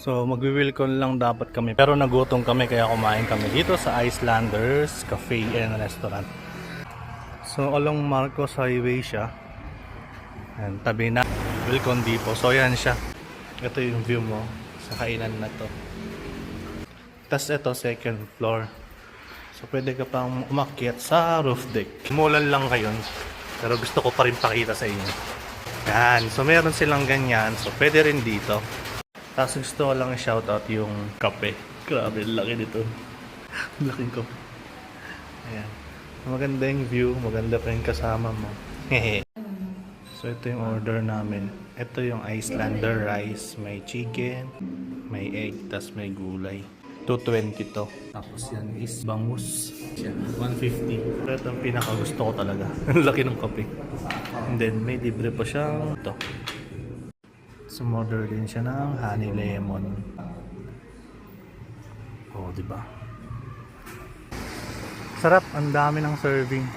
So magwi-welcome lang dapat kami pero nagutom kami kaya kumain kami dito sa Icelanders Cafe and Restaurant. So along Marcos Highway siya. And tabi na Welcome Depot. So yan siya. Ito yung view mo sa kainan na to. Tas ito second floor. So pwede ka pang umakyat sa roof deck. Umulan lang ngayon pero gusto ko pa rin pakita sa inyo. Yan. So meron silang ganyan. So pwede rin dito. Tapos gusto ko lang shoutout yung kape. Grabe, laki nito. Laking kape. Ayan. Maganda yung view. Maganda pa yung kasama mo. So ito yung order namin. Ito yung Icelander rice. May chicken, may egg, tas may gulay. 220 to. Tapos yan is bangus. Yan, 150. Pero ito ang pinaka gusto ko talaga. Ang laki ng kape. And then may libre pa siyang ito. Sumorder din siya ng honey lemon. Oh, di ba? Sarap, ang dami ng serving.